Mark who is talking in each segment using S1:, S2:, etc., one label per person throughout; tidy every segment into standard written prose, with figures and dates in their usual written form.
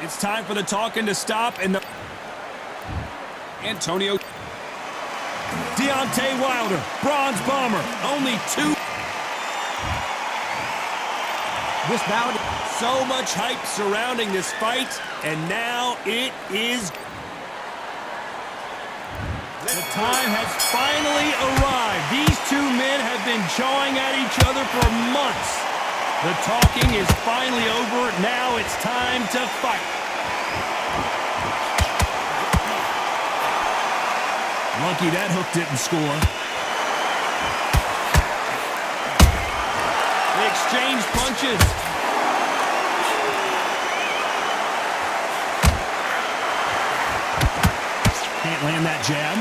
S1: It's time for the talking to stop, and the Antonio Deontay Wilder, bronze bomber, only 2. This bout, so much hype surrounding this fight, and now it is. The time has finally arrived. These two men have been jawing at each other for months. The talking is finally over. Now it's time to fight. Lucky that hook didn't score. They exchange punches. Can't land that jab.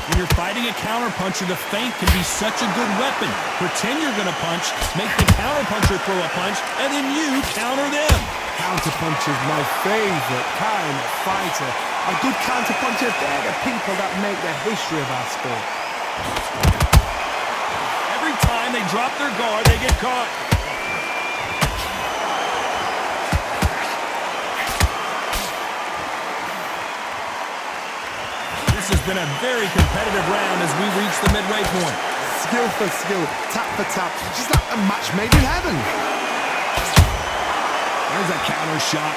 S1: When you're fighting a counterpuncher, the feint can be such a good weapon. Pretend you're going to punch, make the counterpuncher throw a punch, and then you counter them.
S2: Counterpuncher is my favorite kind of fighter. A good counterpuncher, they're the people that make the history of our sport.
S1: Every time they drop their guard, they get caught. This has been a very competitive round as we reach the midway point.
S2: Skill for skill, tap for tap, just like a match made in heaven.
S1: There's a counter shot.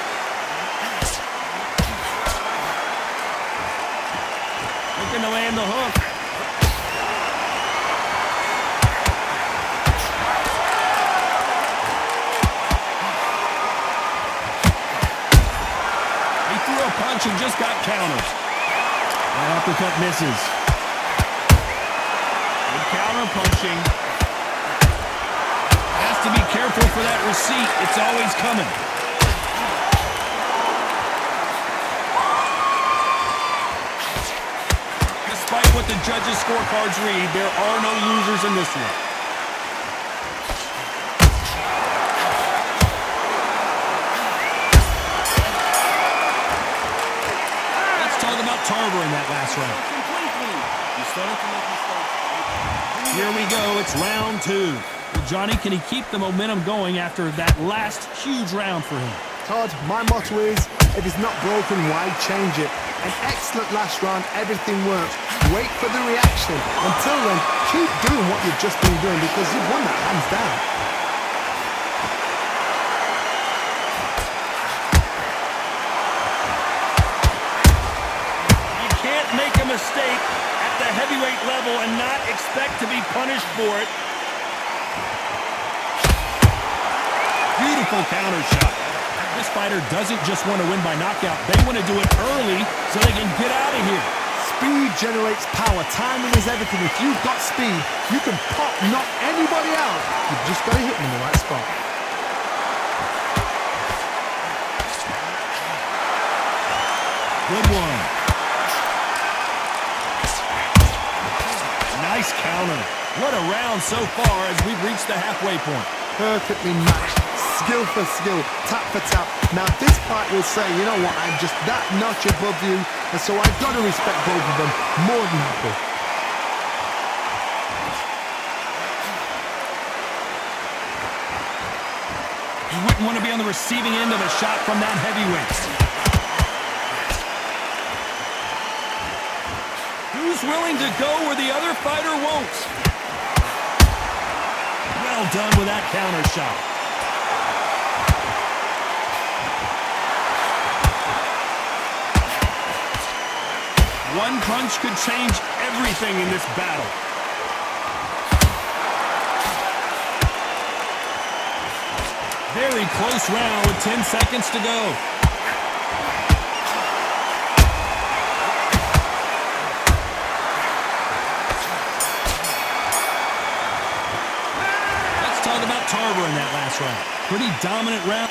S1: Looking to land the hook. He threw a punch and just got countered. That uppercut misses. Good counter punching. Has to be careful for that receipt. It's always coming. Despite what the judges' scorecards read, there are no losers in this one. Let's talk about Tarver in that last round. Here we go. It's round 2. Johnny, can he keep the momentum going after that last huge round for him?
S2: Todd, my motto is, if it's not broken, why change it? An excellent last round, everything works. Wait for the reaction. Until then, keep doing what you've just been doing because you've won that hands down.
S1: You can't make a mistake at the heavyweight level and not expect to be punished for it. Beautiful counter shot. This fighter doesn't just want to win by knockout. They want to do it early so they can get out of here.
S2: Speed generates power. Timing is everything. If you've got speed, you can pop, knock anybody out. You've just got to hit them in the right spot.
S1: Good one. Nice counter. What a round so far as we've reached the halfway point.
S2: Perfectly matched. Skill for skill, tap for tap. Now this fight will say, you know what, I'm just that notch above you, and so I've got to respect both of them more than happy.
S1: You wouldn't want to be on the receiving end of a shot from that heavyweight. Who's willing to go where the other fighter won't? Well done with that counter shot. One punch could change everything in this battle. Very close round with 10 seconds to go. Let's talk about Tarver in that last round. Pretty dominant round.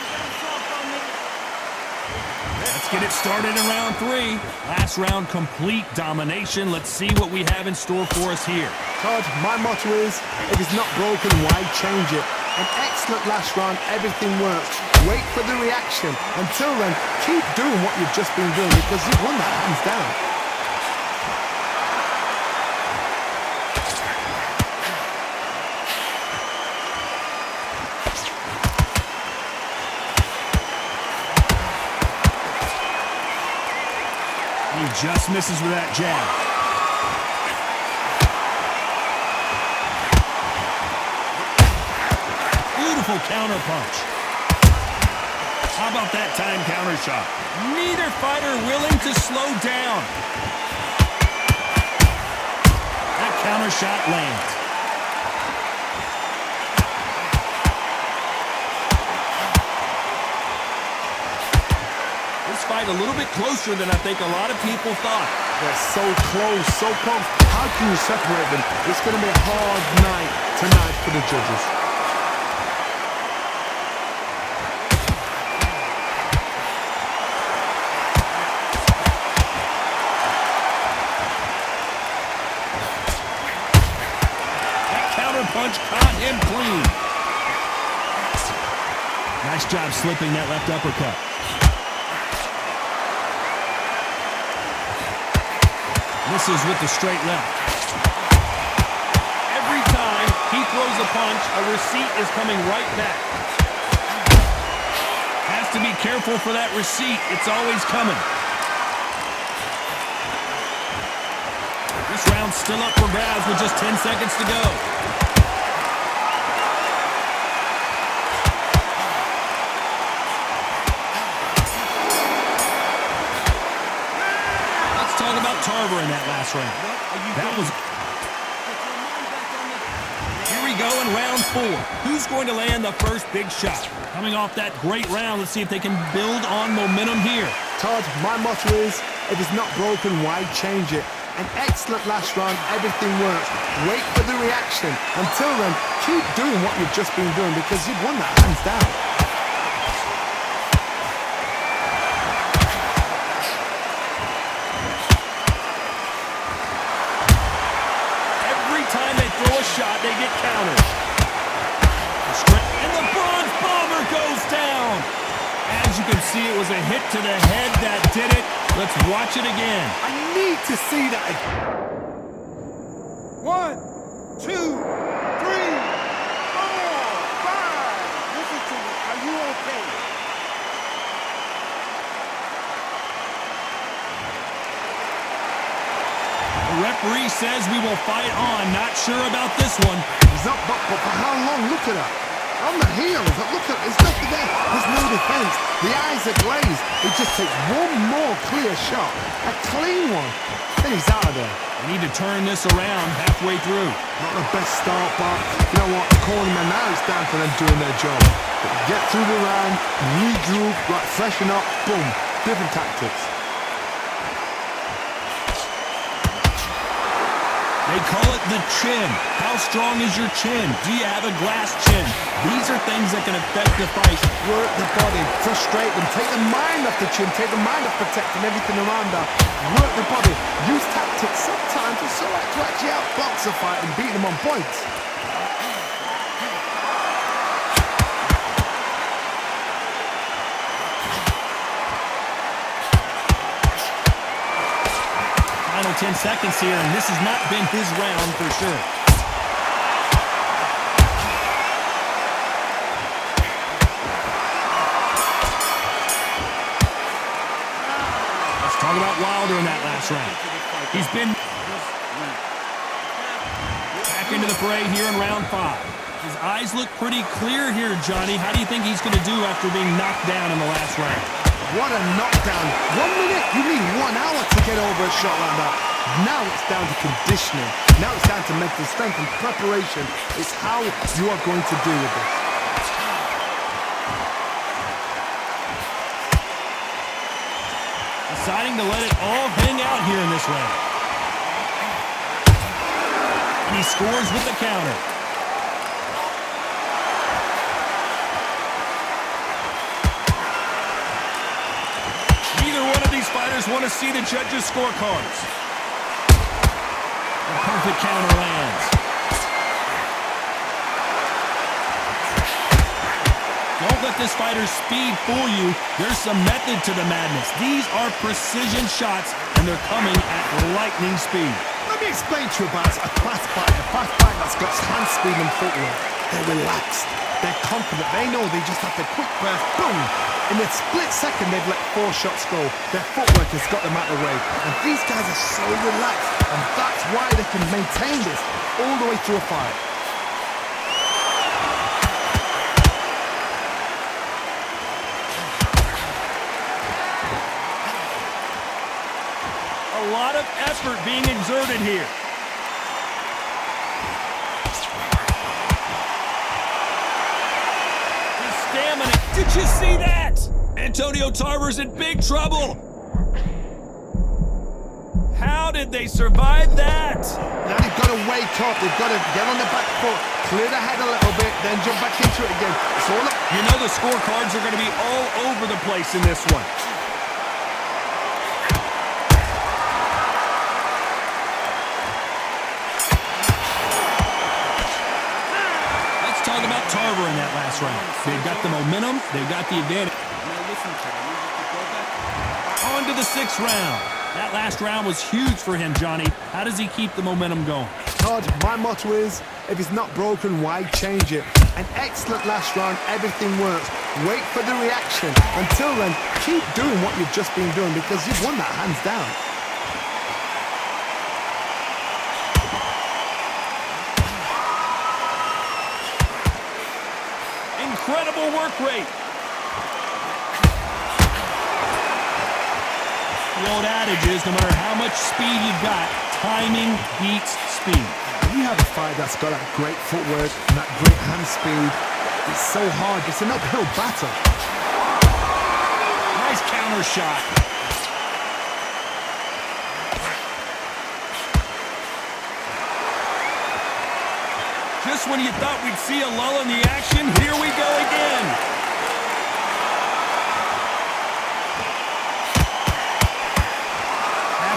S1: Let's get it started in round 3. Last round, complete domination. Let's see what we have in store for us here.
S2: Todd, my motto is, if it's not broken, why change it? An excellent last round, everything works. Wait for the reaction. Until then, keep doing what you've just been doing because you've won that hands down.
S1: Just misses with that jab. Beautiful counter punch. How about that time counter shot? Neither fighter willing to slow down. That counter shot lands. This fight a little bit closer than I think a lot of people thought.
S2: They're so close, so close. How can you separate them? It's going to be a hard night tonight for the judges.
S1: Punch caught him clean. Nice job slipping that left uppercut. Misses with the straight left. Every time he throws a punch, a receipt is coming right back. Has to be careful for that receipt. It's always coming. This round's still up for grabs with just 10 seconds to go. Tarver in that last round. That was... Here we go in round 4. Who's going to land the first big shot? Coming off that great round, let's see if they can build on momentum here.
S2: Todd, my motto is, if it's not broken, why change it? An excellent last round, everything works. Wait for the reaction. Until then, keep doing what you've just been doing because you've won that hands down.
S1: Shot, they get countered. And the bronze bomber goes down. As you can see, it was a hit to the head that did it. Let's watch it again.
S2: I need to see that again.
S3: 1, 2, 3, 4, 5. Listen to me. Are you okay?
S1: The referee says we will fight on. Not sure about this one.
S2: He's up, but for how long? Look at her. On the heels. Look at there's nothing there. There's no defense. The eyes are glazed. It just takes one more clear shot. A clean one. Then he's out of there.
S1: We need to turn this around halfway through.
S2: Not the best start, but you know what? The cornerman, now it's down for them doing their job. Get through the round, regroup, like freshen up, boom. Different tactics.
S1: They call it the chin. How strong is your chin? Do you have a glass chin? These are things that can affect the fight.
S2: Work the body, frustrate them, take the mind off the chin, take the mind off protecting everything around her. Work the body, use tactics. Sometimes it's alright to actually outbox a fight and beat them on points.
S1: Final 10 seconds here, and this has not been his round for sure. Let's talk about Wilder in that last round. He's been back into the fray here in round 5. His eyes look pretty clear here, Johnny. How do you think he's going to do after being knocked down in the last round?
S2: What a knockdown. 1 minute, you need 1 hour to get over a shot like that. Now it's down to conditioning. Now it's down to mental strength and preparation. It's how you are going to deal with this.
S1: Deciding to let it all hang out here in this round. And he scores with the counter. Fighters want to see the judges' scorecards. The perfect counter lands. Don't let this fighter's speed fool you. There's some method to the madness. These are precision shots, and they're coming at lightning speed.
S2: Let me explain to you about a fast fighter. A fast fighter that's got hand speed and footwork. They're relaxed. They're confident. They know they just have to quick burst. Boom! In a split second, they've let 4 shots go. Their footwork has got them out of the way. And these guys are so relaxed. And that's why they can maintain this all the way through a fight.
S1: A lot of effort being exerted here. His stamina. Did you see that? Antonio Tarver's in big trouble. How did they survive that?
S2: Now they've got to wake up. They've got to get on the back foot, clear the head a little bit, then jump back into it again. It's all up.
S1: You know the scorecards are going to be all over the place in this one. Let's talk about Tarver in that last round. They've got the momentum. They've got the advantage. On to the 6th round. That last round was huge for him, Johnny. How does he keep the momentum going?
S2: Todd, my motto is, if it's not broken, why change it? An excellent last round, everything works. Wait for the reaction. Until then, keep doing what you've just been doing because you've won that hands down.
S1: Incredible work rate. The old adage is, no matter how much speed you've got, timing beats speed.
S2: When you have a fight that's got that great footwork and that great hand speed, it's so hard. It's an uphill battle.
S1: Nice counter shot. Just when you thought we'd see a lull in the action, here we go again.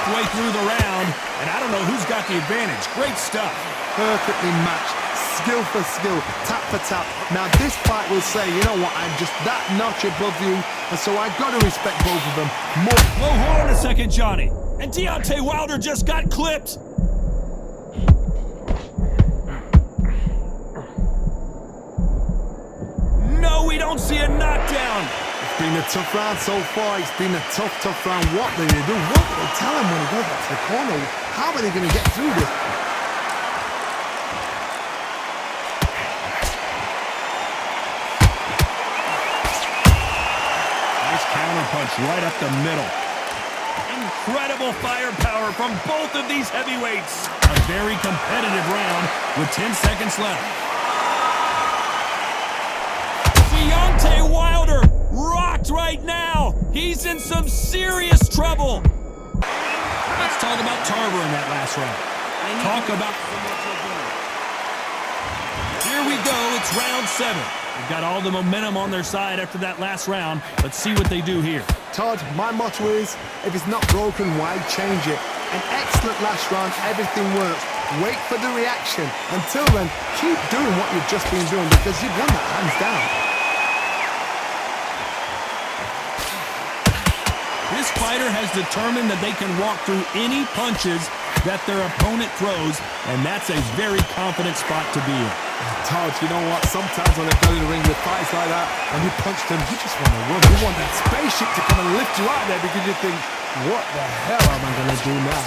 S1: Halfway through the round, and I don't know who's got the advantage. Great stuff.
S2: Perfectly matched, skill for skill, tap for tap. Now this fight will say, you know what, I'm just that notch above you, and so I've got to respect both of them more.
S1: Whoa, hold on a second, Johnny. And Deontay Wilder just got clipped. No, we don't see a knockdown.
S2: It's been a tough round so far. It's been a tough round. What do they do? What do they tell him when he goes back to the corner? How are they going to get through this?
S1: Nice counter punch right up the middle. Incredible firepower from both of these heavyweights. A very competitive round with 10 seconds left. Deontay Wilder rocked right now. He's in some serious trouble. Let's talk about Tarver in that last round. Here we go. It's round 7. They've got all the momentum on their side after that last round. Let's see what they do here.
S2: Todd, my motto is, if it's not broken, why change it? An excellent last round, everything works. Wait for the reaction. Until then, keep doing what you've just been doing because you've won that hands down.
S1: This fighter has determined that they can walk through any punches that their opponent throws, and that's a very confident spot to be in.
S2: Todd, you know what? Sometimes when they go to the ring with fights like that, and you punch them, you just want to run. You want that spaceship to come and lift you out there because you think, what the hell am I going to do now?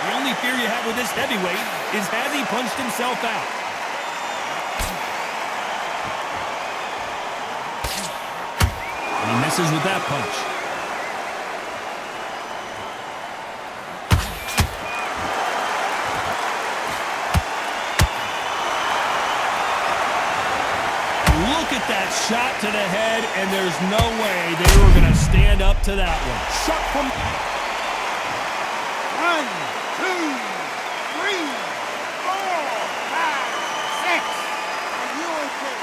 S1: The only fear you have with this heavyweight is has he punched himself out? And he misses with that punch. Look at that shot to the head, and there's no way they were going to stand up to that one.
S2: Shot from...
S3: 1, 2, 3, 4, 5, 6. Are you okay?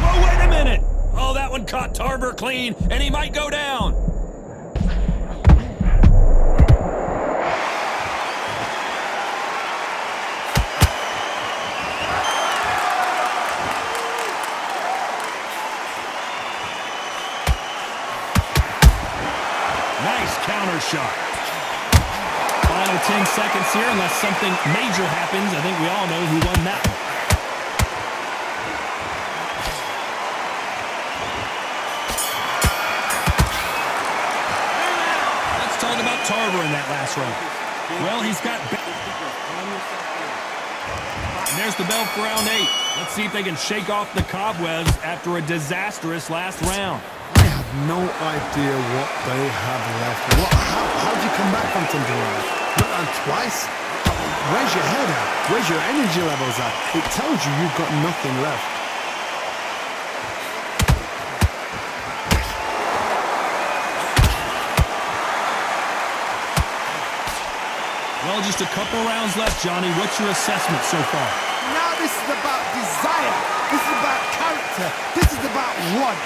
S1: Oh, wait a minute. Oh, that one caught Tarver clean, and he might go down. Final 10 seconds here, unless something major happens. I think we all know who won that one. Let's talk about Tarver in that last round. Well, he's got... And there's the bell for round 8. Let's see if they can shake off the cobwebs after a disastrous last round.
S2: I have no idea what they have left. How do you come back from something like that? Not on twice? Where's your head at? Where's your energy levels at? It tells you you've got nothing left.
S1: Well, just a couple rounds left, Johnny. What's your assessment so far?
S2: Now this is about desire. This is about character. This is about want.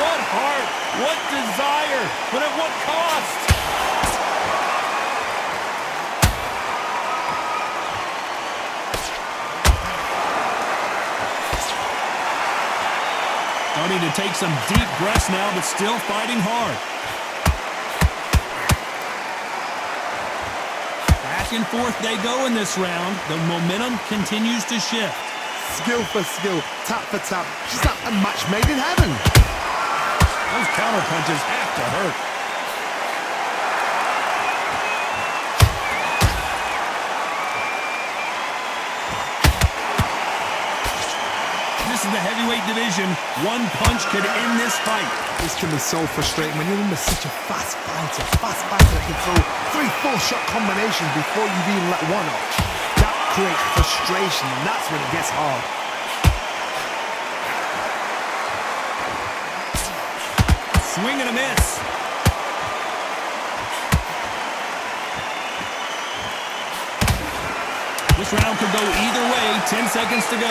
S1: What heart, what desire, but at what cost? Starting to take some deep breaths now, but still fighting hard. Back and forth they go in this round. The momentum continues to shift.
S2: Skill for skill, tap for tap. She's like a match made in heaven.
S1: Those counter punches have to hurt. This is the heavyweight division. One punch could end this fight.
S2: This can be so frustrating when you're under such a fast fighter that can throw 3 full-shot combinations before you've even let one off. That creates frustration, and that's when it gets hard.
S1: Swing and a miss. This round could go either way. 10 seconds to go.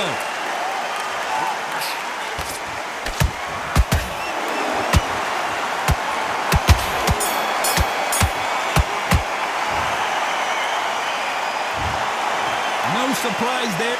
S1: No surprise there.